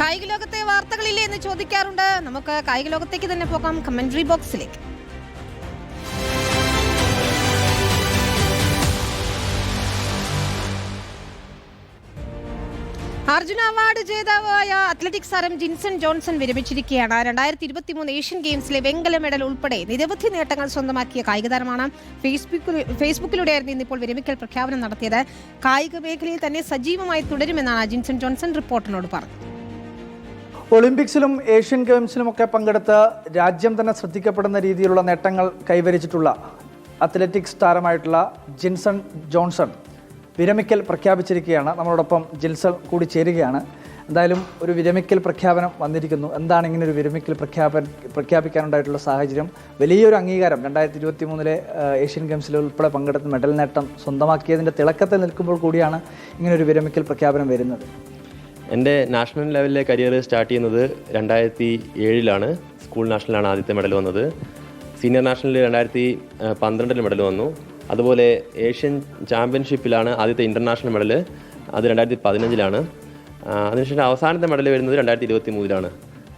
കായിക ലോകത്തെ വാർത്തകളില്ലേ എന്ന് ചോദിക്കാറുണ്ട്. നമുക്ക് കായിക ലോകത്തേക്ക് തന്നെ പോകാം, കമന്ററി ബോക്സിലേക്ക്. അർജുന അവാർഡ് ജേതാവായ അത്ലറ്റിക്സ് താരം ജിൻസൺ ജോൺസൺ വിരമിച്ചിരിക്കുകയാണ്. 2023 ഏഷ്യൻ ഗെയിംസിലെ വെങ്കല മെഡൽ ഉൾപ്പെടെ നിരവധി നേട്ടങ്ങൾ സ്വന്തമാക്കിയ കായിക താരമാണ്. ഫേസ്ബുക്കിലൂടെയായിരുന്നു ഇന്നിപ്പോൾ വിരമിക്കൽ പ്രഖ്യാപനം നടത്തിയത്. കായിക മേഖലയിൽ തന്നെ സജീവമായി തുടരുമെന്നാണ് ജിൻസൺ ജോൺസൺ റിപ്പോർട്ടറിനോട് പറഞ്ഞത്. ഒളിമ്പിക്സിലും ഏഷ്യൻ ഗെയിംസിലുമൊക്കെ പങ്കെടുത്ത് രാജ്യം തന്നെ ശ്രദ്ധിക്കപ്പെടുന്ന രീതിയിലുള്ള നേട്ടങ്ങൾ കൈവരിച്ചിട്ടുള്ള അത്ലറ്റിക്സ് താരമായിട്ടുള്ള ജിൻസൺ ജോൺസൺ വിരമിക്കൽ പ്രഖ്യാപിച്ചിരിക്കുകയാണ്. നമ്മളോടൊപ്പം ജിൻസൺ കൂടി ചേരുകയാണ്. എന്തായാലും ഒരു വിരമിക്കൽ പ്രഖ്യാപനം വന്നിരിക്കുന്നു. എന്താണ് ഇങ്ങനെ ഒരു വിരമിക്കൽ പ്രഖ്യാപിക്കാനുണ്ടായിട്ടുള്ള സാഹചര്യം? വലിയൊരു അംഗീകാരം 2023 ഏഷ്യൻ ഗെയിംസിൽ ഉൾപ്പെടെ പങ്കെടുത്ത് മെഡൽ നേട്ടം സ്വന്തമാക്കിയതിൻ്റെ തിളക്കത്തിൽ നിൽക്കുമ്പോൾ കൂടിയാണ് ഇങ്ങനൊരു വിരമിക്കൽ പ്രഖ്യാപനം വരുന്നത്. എൻ്റെ നാഷണൽ ലെവലിലെ കരിയർ സ്റ്റാർട്ട് ചെയ്യുന്നത് 2007 സ്കൂൾ നാഷണലാണ് ആദ്യത്തെ മെഡൽ വന്നത്. സീനിയർ നാഷണലിൽ 2012 മെഡൽ വന്നു. അതുപോലെ ഏഷ്യൻ ചാമ്പ്യൻഷിപ്പിലാണ് ആദ്യത്തെ ഇൻ്റർനാഷണൽ മെഡൽ, അത് 2015 അതിനുശേഷം അവസാനത്തെ മെഡൽ വരുന്നത് 2023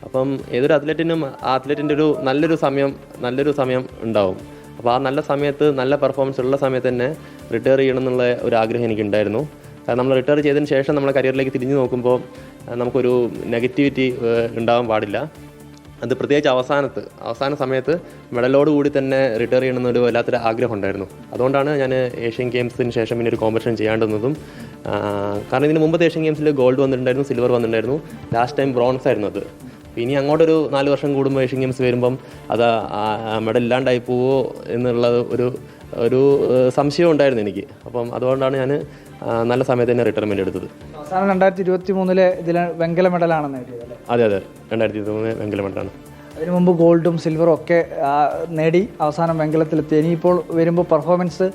അപ്പം ഏതൊരു അത്ലറ്റിനും ആ അത്ലറ്റിൻ്റെ നല്ലൊരു സമയം ഉണ്ടാവും. അപ്പോൾ ആ നല്ല സമയത്ത് നല്ല പെർഫോമൻസ് ഉള്ള സമയത്ത് തന്നെ റിട്ടയർ ചെയ്യണം എന്നുള്ള ഒരു ആഗ്രഹം എനിക്കുണ്ടായിരുന്നു. കാരണം നമ്മൾ റിട്ടയർ ചെയ്തതിന് ശേഷം നമ്മുടെ കരിയറിലേക്ക് തിരിഞ്ഞു നോക്കുമ്പോൾ നമുക്കൊരു നെഗറ്റിവിറ്റി ഉണ്ടാവാൻ പാടില്ല. അത് പ്രത്യേകിച്ച് അവസാന സമയത്ത് മെഡലോടുകൂടി തന്നെ റിട്ടയർ ചെയ്യണമെന്നൊരു വല്ലാത്തൊരു ആഗ്രഹം ഉണ്ടായിരുന്നു. അതുകൊണ്ടാണ് ഞാൻ ഏഷ്യൻ ഗെയിംസിന് ശേഷം പിന്നെ ഒരു കോമ്പറ്റീഷൻ ചെയ്യാണ്ടുന്നതും. കാരണം ഇതിന് മുമ്പത്തെ ഏഷ്യൻ ഗെയിംസിൽ ഗോൾഡ് വന്നിട്ടുണ്ടായിരുന്നു, സിൽവർ വന്നിട്ടുണ്ടായിരുന്നു, ലാസ്റ്റ് ടൈം ബ്രോൺസ് ആയിരുന്നു അത്. ഇനി അങ്ങോട്ടൊരു 4 വർഷം കൂടുമ്പോൾ ഏഷ്യൻ ഗെയിംസ് വരുമ്പം അത് മെഡൽ ഇല്ലാണ്ടായി പോവോ എന്നുള്ളത് ഒരു സംശയം ഉണ്ടായിരുന്നു എനിക്ക്. അപ്പം അതുകൊണ്ടാണ് ഞാൻ നല്ല സമയത്ത് തന്നെ റിട്ടയർമെൻറ്റ് എടുത്തത്. അവസാനം 2023 ഇതിൽ വെങ്കല മെഡലാണ് നേടിയത്. അതെ 2023 വെങ്കല മെഡലാണ്. അതിനു മുമ്പ് ഗോൾഡും സിൽവറും ഒക്കെ നേടി അവസാനം വെങ്കലത്തിലെത്തി. ഇനിയിപ്പോൾ വരുമ്പോൾ പെർഫോമൻസ്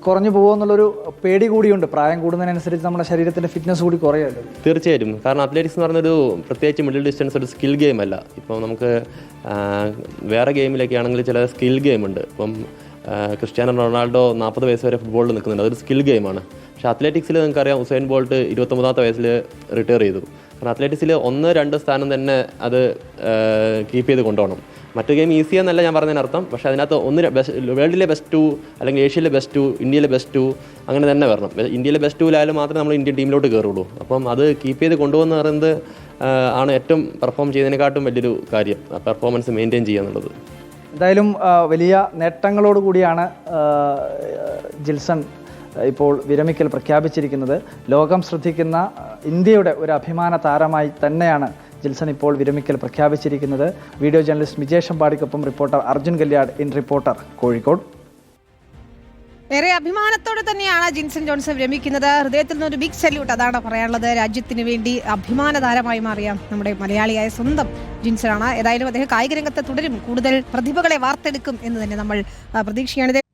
കുറഞ്ഞു പോകുമെന്നുള്ളൊരു പേടി കൂടിയുണ്ട്. പ്രായം കൂടുന്നതിനനുസരിച്ച് നമ്മുടെ ശരീരത്തിൻ്റെ ഫിറ്റ്നസ് കൂടി കുറയുമല്ലോ. തീർച്ചയായിട്ടും. കാരണം അത്ലറ്റിക്സ് എന്ന് പറഞ്ഞൊരു പ്രത്യേകിച്ച് മിഡിൽ ഡിസ്റ്റൻസ് ഒരു സ്കിൽ ഗെയിം അല്ല. ഇപ്പോൾ നമുക്ക് വേറെ ഗെയിമിലൊക്കെ ആണെങ്കിൽ ചില സ്കിൽ ഗെയിമുണ്ട്. ഇപ്പം ക്രിസ്ത്യാനോ റൊണാൾഡോ 40 വയസ്സ് വരെ ഫുട്ബോളിൽ നിൽക്കുന്നുണ്ട്, അതൊരു സ്കിൽ ഗെയിമാണ്. പക്ഷേ അത്ലറ്റിക്സിൽ നിങ്ങൾക്കറിയാം, ഉസൈൻ ബോൾട്ട് 29ാമത്തെ വയസ്സിൽ റിട്ടയർ ചെയ്തു. കാരണം അത്ലറ്റിക്സിൽ 1-2 സ്ഥാനം തന്നെ അത് കീപ്പ് ചെയ്ത് കൊണ്ടുപോകണം. മറ്റു ഗെയിം ഈസിയാന്നല്ല ഞാൻ പറഞ്ഞതിനർത്ഥം. പക്ഷേ അതിനകത്ത് വേൾഡിലെ ബെസ്റ്റ് 2 അല്ലെങ്കിൽ ഏഷ്യയിലെ ബെസ്റ്റ് 2, ഇന്ത്യയിലെ ബെസ്റ്റ് 2 അങ്ങനെ തന്നെ വരണം. ഇന്ത്യയിലെ ബെസ്റ്റ് 2 മാത്രമേ നമ്മൾ ഇന്ത്യൻ ടീമിലോട്ട് കയറുള്ളൂ. അപ്പം അത് കീപ്പ് ചെയ്ത് കൊണ്ടുപോകുന്ന പറയുന്നത് ആണ് ഏറ്റവും പെർഫോം ചെയ്യുന്നതിനെക്കാട്ടും വലിയൊരു കാര്യം, പെർഫോമൻസ് മെയിൻറ്റെയിൻ ചെയ്യുക എന്നുള്ളത്. എന്തായാലും വലിയ നേട്ടങ്ങളോട് കൂടിയാണ് ജിൻസൺ ഇപ്പോൾ വിരമിക്കൽ പ്രഖ്യാപിച്ചിരിക്കുന്നത്. ലോകം ശ്രദ്ധിക്കുന്ന ഇന്ത്യയുടെ ഒരു അഭിമാന താരമായി തന്നെയാണ് ജിൻസൺ ഇപ്പോൾ വിരമിക്കൽ പ്രഖ്യാപിച്ചിരിക്കുന്നത്. വീഡിയോ ജേർണലിസ്റ്റ് മിജേഷ് അമ്പാടിക്കൊപ്പം reporter Arjun Kalyad, in reporter, Kozhikode. ഏറെ അഭിമാനത്തോടെ തന്നെയാണ് ജിൻസൺ ജോൺസൺ വിരമിക്കുന്നത്. ഹൃദയത്തിൽ നിന്നൊരു ബിഗ് സല്യൂട്ട്, അതാണ് പറയാനുള്ളത്. രാജ്യത്തിന് വേണ്ടി അഭിമാന താരമായി മാറിയ നമ്മുടെ മലയാളിയായ സ്വന്തം ജിൻസൺ ആണ്. ഏതായാലും അദ്ദേഹം കായിക രംഗത്ത് തുടരും, കൂടുതൽ പ്രതിഭകളെ വാർത്തെടുക്കും എന്ന് തന്നെ നമ്മൾ പ്രതീക്ഷയാണ്.